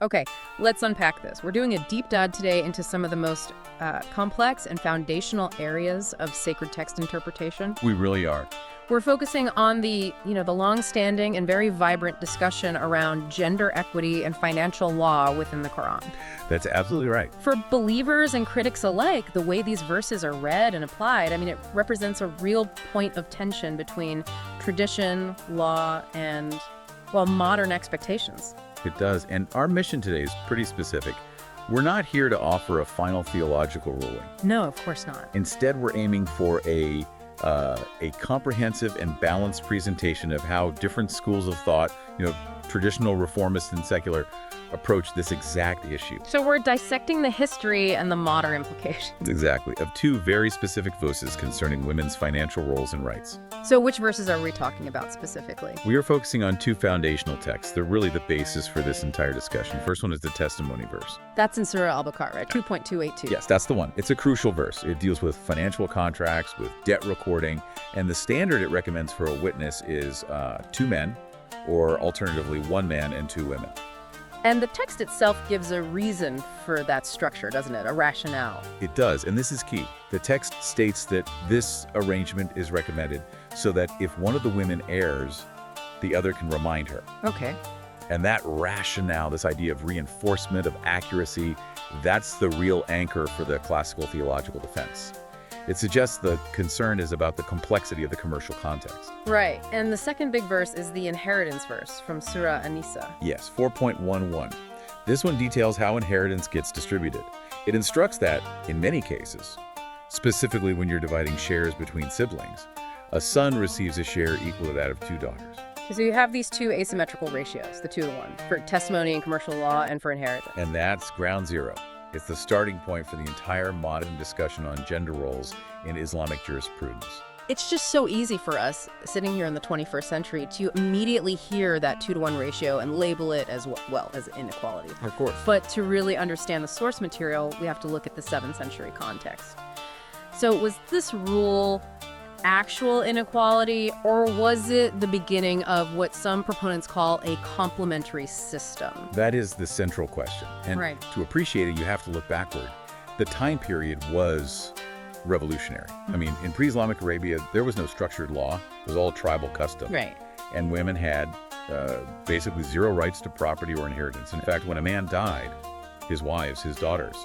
Okay, let's unpack this. We're doing a deep dive today into some of the most complex and foundational areas of sacred text interpretation. We really are. We're focusing on the long-standing and very vibrant discussion around gender equity and financial law within the Quran. That's absolutely right. For believers and critics alike, the way these verses are read and applied, it represents a real point of tension between tradition, law, and, well, modern expectations. It does. And our mission today is pretty specific. We're not here to offer a final theological ruling. No, of course not. Instead, we're aiming for a comprehensive and balanced presentation of how different schools of thought, traditional, reformist, and secular, approach this exact issue. So we're dissecting the history and the modern implications. Exactly, of two very specific verses concerning women's financial roles and rights. So which verses are we talking about specifically? We are focusing on two foundational texts. They're really the basis for this entire discussion. First one is the testimony verse. That's in Surah Al-Baqarah, right? 2.282. Yes, that's the one. It's a crucial verse. It deals with financial contracts, with debt recording, and the standard it recommends for a witness is 2 men, or alternatively 1 man and 2 women. And the text itself gives a reason for that structure, doesn't it? A rationale. It does, and this is key. The text states that this arrangement is recommended so that if one of the women errs, the other can remind her. Okay. And that rationale, this idea of reinforcement, of accuracy, that's the real anchor for the classical theological defense. It suggests the concern is about the complexity of the commercial context. Right. And the second big verse is the inheritance verse from Surah An-Nisa. Yes, 4.11. This one details how inheritance gets distributed. It instructs that, in many cases, specifically when you're dividing shares between siblings, a son receives a share equal to that of 2 daughters. So you have these two asymmetrical ratios, the 2-to-1, for testimony and commercial law and for inheritance. And that's ground zero. It's the starting point for the entire modern discussion on gender roles in Islamic jurisprudence. It's just so easy for us, sitting here in the 21st century, to immediately hear that 2-to-1 ratio and label it as, well, as inequality. Of course. But to really understand the source material, we have to look at the 7th century context. So was this rule actual inequality, or was it the beginning of what some proponents call a complementary system? That is the central question. And right. To appreciate it, you have to look backward. The time period was revolutionary. I mean, in pre-Islamic Arabia, there was no structured law. It was all tribal custom. Right. And women had basically 0 rights to property or inheritance. In fact, when a man died, his wives, his daughters,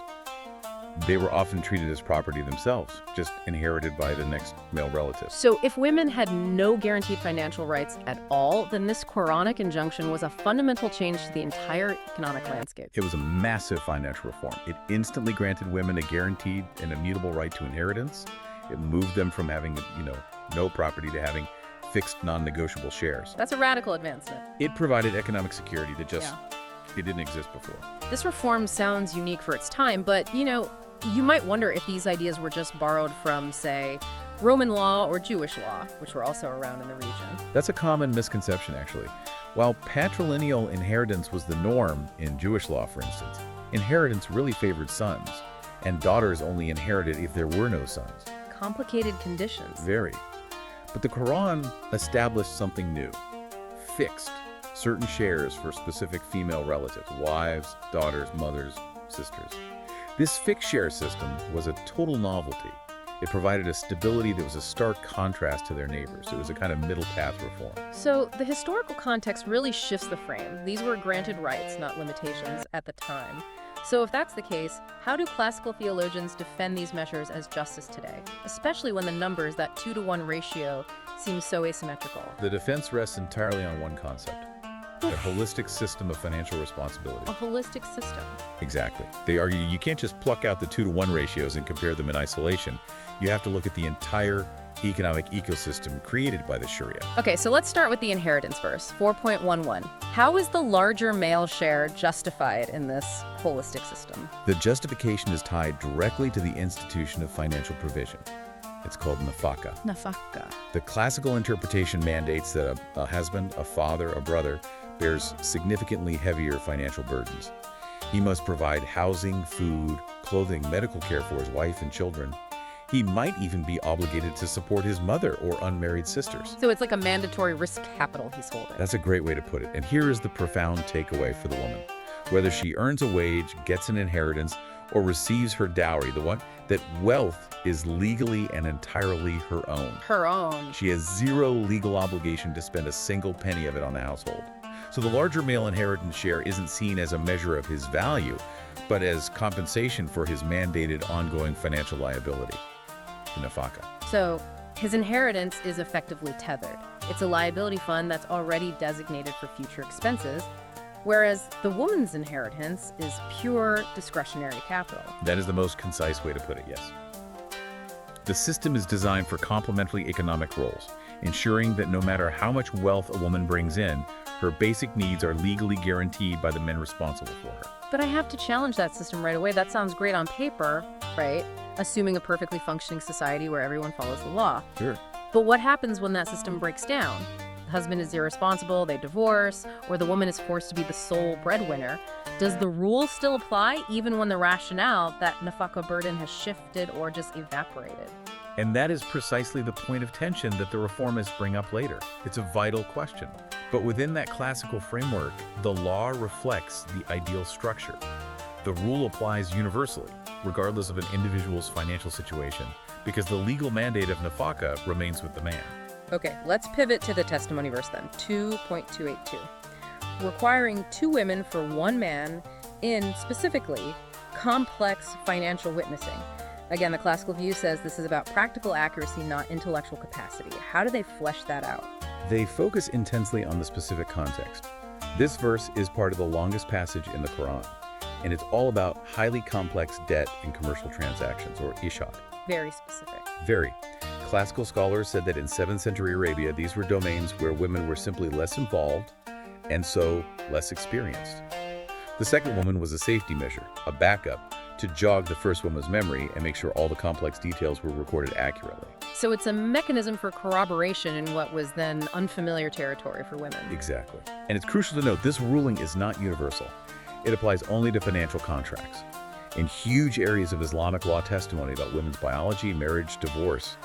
they were often treated as property themselves, just inherited by the next male relative. So if women had no guaranteed financial rights at all, then this Quranic injunction was a fundamental change to the entire economic landscape. It was a massive financial reform. It instantly granted women a guaranteed and immutable right to inheritance. It moved them from having, no property to having fixed non-negotiable shares. That's a radical advancement. It provided economic security that just, it didn't exist before. This reform sounds unique for its time, but, you might wonder if these ideas were just borrowed from, say, Roman law or Jewish law, which were also around in the region. That's a common misconception, actually. While patrilineal inheritance was the norm in Jewish law, for instance, inheritance really favored sons, and daughters only inherited if there were no sons. Complicated conditions. Very. But the Quran established something new, fixed certain shares for specific female relatives, wives, daughters, mothers, sisters. This fixed share system was a total novelty. It provided a stability that was a stark contrast to their neighbors. It was a kind of middle path reform. So the historical context really shifts the frame. These were granted rights, not limitations, at the time. So if that's the case, how do classical theologians defend these measures as justice today, especially when the numbers, that 2-to-1 ratio, seems so asymmetrical? The defense rests entirely on one concept. A holistic system of financial responsibility. A holistic system. Exactly. They argue you can't just pluck out the 2-to-1 ratios and compare them in isolation. You have to look at the entire economic ecosystem created by the Sharia. Okay, so let's start with the inheritance verse, 4.11. How is the larger male share justified in this holistic system? The justification is tied directly to the institution of financial provision. It's called nafaka. Nafaka. The classical interpretation mandates that a husband, a father, a brother bears significantly heavier financial burdens. He must provide housing, food, clothing, medical care for his wife and children. He might even be obligated to support his mother or unmarried sisters. So it's like a mandatory risk capital he's holding. That's a great way to put it. And here is the profound takeaway for the woman. whether she earns a wage, gets an inheritance, or receives her dowry, the one that wealth is legally and entirely her own. Her own. She has zero legal obligation to spend a single penny of it on the household. So the larger male inheritance share isn't seen as a measure of his value, but as compensation for his mandated ongoing financial liability, the nafaka. So his inheritance is effectively tethered. It's a liability fund that's already designated for future expenses, whereas the woman's inheritance is pure discretionary capital. That is the most concise way to put it, yes. The system is designed for complementary economic roles, ensuring that no matter how much wealth a woman brings in, her basic needs are legally guaranteed by the men responsible for her. But I have to challenge that system right away. That sounds great on paper, right? Assuming a perfectly functioning society where everyone follows the law. Sure. But what happens when that system breaks down? The husband is irresponsible, they divorce, or the woman is forced to be the sole breadwinner. Does the rule still apply even when the rationale, that nafaka burden, has shifted or just evaporated? And that is precisely the point of tension that the reformists bring up later. It's a vital question. But within that classical framework, the law reflects the ideal structure. The rule applies universally, regardless of an individual's financial situation, because the legal mandate of nafaka remains with the man. Okay, let's pivot to the testimony verse then, 2.282. Requiring 2 women for 1 man in, specifically, complex financial witnessing. Again, the classical view says this is about practical accuracy, not intellectual capacity. How do they flesh that out? They focus intensely on the specific context. This verse is part of the longest passage in the Quran, and it's all about highly complex debt and commercial transactions, or ishad. Very specific. Very. Classical scholars said that in 7th century Arabia, these were domains where women were simply less involved and so less experienced. The second woman was a safety measure, a backup, to jog the first woman's memory and make sure all the complex details were recorded accurately. So it's a mechanism for corroboration in what was then unfamiliar territory for women. Exactly. And it's crucial to note this ruling is not universal. It applies only to financial contracts. In huge areas of Islamic law testimony about women's biology, marriage, divorce,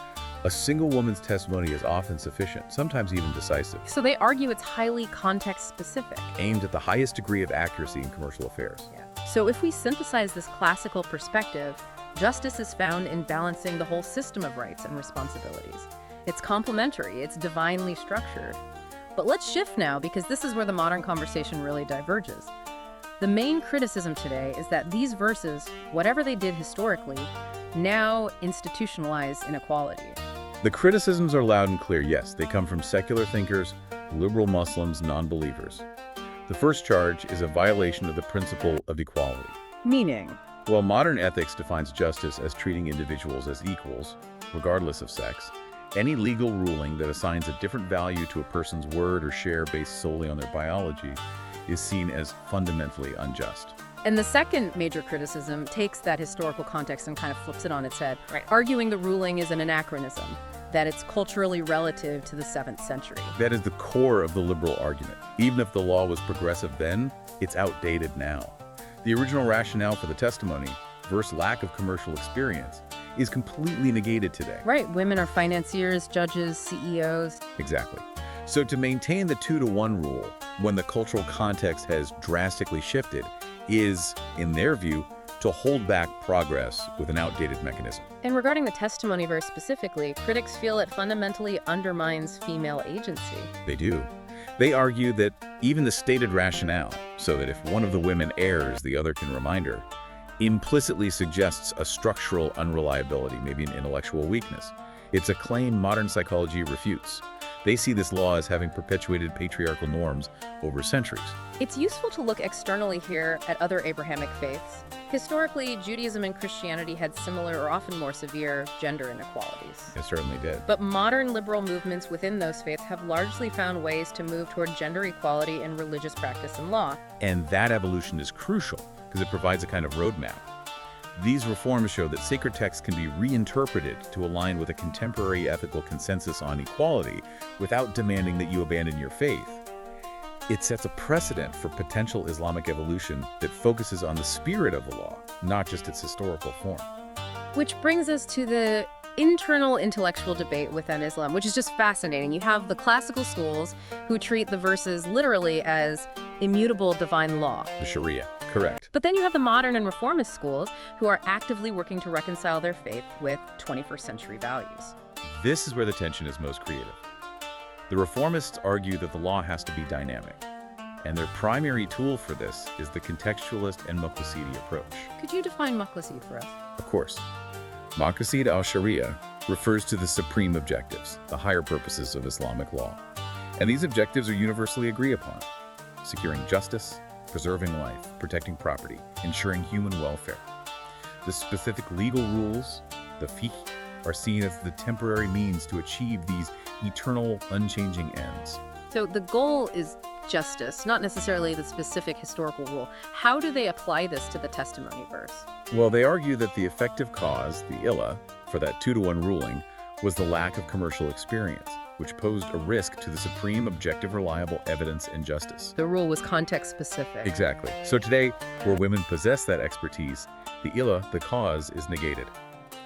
a single woman's testimony is often sufficient, sometimes even decisive. So they argue it's highly context-specific. Aimed at the highest degree of accuracy in commercial affairs. Yeah. So if we synthesize this classical perspective, justice is found in balancing the whole system of rights and responsibilities. It's complementary, it's divinely structured. But let's shift now, because this is where the modern conversation really diverges. The main criticism today is that these verses, whatever they did historically, now institutionalize inequality. The criticisms are loud and clear, yes. They come from secular thinkers, liberal Muslims, non-believers. The first charge is a violation of the principle of equality. Meaning? Well, modern ethics defines justice as treating individuals as equals, regardless of sex. Any legal ruling that assigns a different value to a person's word or share based solely on their biology is seen as fundamentally unjust. And the second major criticism takes that historical context and kind of flips it on its head, arguing the ruling is an anachronism, that it's culturally relative to the 7th century. That is the core of the liberal argument. Even if the law was progressive then, it's outdated now. The original rationale for the testimony, versus lack of commercial experience, is completely negated today. Right, women are financiers, judges, CEOs. Exactly. So to maintain the 2-to-1 rule, when the cultural context has drastically shifted, is, in their view, to hold back progress with an outdated mechanism. And regarding the testimony verse specifically, critics feel it fundamentally undermines female agency. They do. They argue that even the stated rationale, so that if one of the women errs, the other can remind her, implicitly suggests a structural unreliability, maybe an intellectual weakness. It's a claim modern psychology refutes. They see this law as having perpetuated patriarchal norms over centuries. It's useful to look externally here at other Abrahamic faiths. Historically, Judaism and Christianity had similar or often more severe gender inequalities. It certainly did. But modern liberal movements within those faiths have largely found ways to move toward gender equality in religious practice and law. And that evolution is crucial because it provides a kind of roadmap. These reforms show that sacred texts can be reinterpreted to align with a contemporary ethical consensus on equality without demanding that you abandon your faith. It sets a precedent for potential Islamic evolution that focuses on the spirit of the law, not just its historical form. Which brings us to the internal intellectual debate within Islam, which is just fascinating. You have the classical schools who treat the verses literally as immutable divine law. The Sharia, correct. But then you have the modern and reformist schools who are actively working to reconcile their faith with 21st century values. This is where the tension is most creative. The reformists argue that the law has to be dynamic, and their primary tool for this is the contextualist and Muqtasidi approach. Could you define Muqtasid for us? Of course. Maqasid al-Sharia refers to the supreme objectives, the higher purposes of Islamic law. And these objectives are universally agreed upon: securing justice, preserving life, protecting property, ensuring human welfare. The specific legal rules, the fiqh, are seen as the temporary means to achieve these eternal, unchanging ends. So the goal is justice, not necessarily the specific historical rule. How do they apply this to the testimony verse? Well, they argue that the effective cause, the illah, for that 2-to-1 ruling was the lack of commercial experience, which posed a risk to the supreme objective reliable evidence and justice. The rule was context specific. Exactly. So today, where women possess that expertise, the illah, the cause, is negated.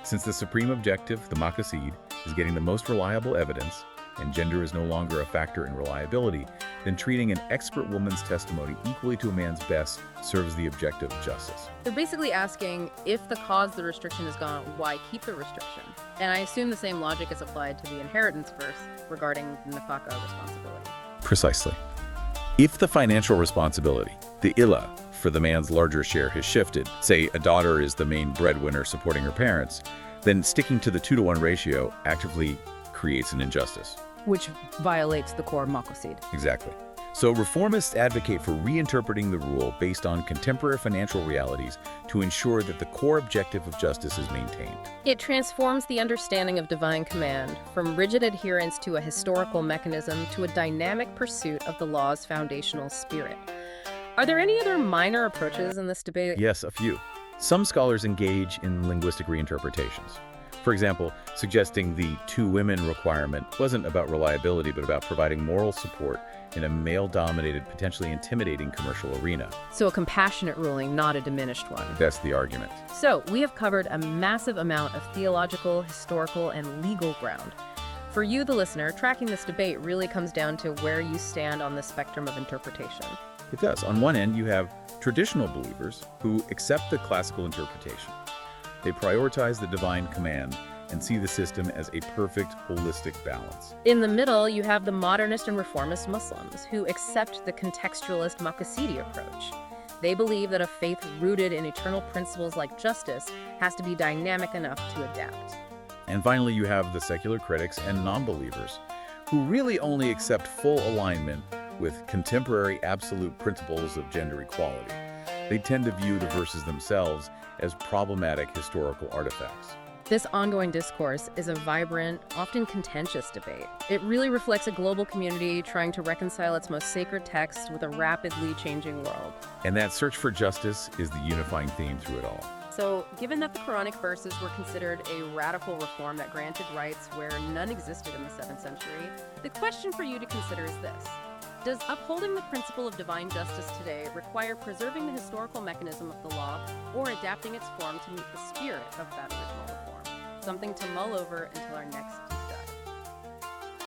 Since the supreme objective, the maqasid, is getting the most reliable evidence, and gender is no longer a factor in reliability, then treating an expert woman's testimony equally to a man's best serves the objective of justice. They're basically asking, if the cause the restriction is gone, why keep the restriction? And I assume the same logic is applied to the inheritance verse regarding nafaka responsibility. Precisely. If the financial responsibility, the illah, for the man's larger share has shifted, say a daughter is the main breadwinner supporting her parents, then sticking to the 2-to-1 ratio actively creates an injustice. Which violates the core Maqasid. Exactly. So reformists advocate for reinterpreting the rule based on contemporary financial realities to ensure that the core objective of justice is maintained. It transforms the understanding of divine command from rigid adherence to a historical mechanism to a dynamic pursuit of the law's foundational spirit. Are there any other minor approaches in this debate? Yes, a few. Some scholars engage in linguistic reinterpretations. For example, suggesting the 2 women requirement wasn't about reliability, but about providing moral support in a male-dominated, potentially intimidating commercial arena. So a compassionate ruling, not a diminished one. That's the argument. So we have covered a massive amount of theological, historical, and legal ground. For you, the listener, tracking this debate really comes down to where you stand on the spectrum of interpretation. It does. On one end, you have traditional believers who accept the classical interpretation. They prioritize the divine command and see the system as a perfect, holistic balance. In the middle, you have the modernist and reformist Muslims who accept the contextualist Maqasidi approach. They believe that a faith rooted in eternal principles like justice has to be dynamic enough to adapt. And finally, you have the secular critics and non-believers who really only accept full alignment with contemporary absolute principles of gender equality. They tend to view the verses themselves as problematic historical artifacts. This ongoing discourse is a vibrant, often contentious debate. It really reflects a global community trying to reconcile its most sacred text with a rapidly changing world. And that search for justice is the unifying theme through it all. So, given that the Quranic verses were considered a radical reform that granted rights where none existed in the 7th century, the question for you to consider is this. Does upholding the principle of divine justice today require preserving the historical mechanism of the law or adapting its form to meet the spirit of that original reform? Something to mull over until our next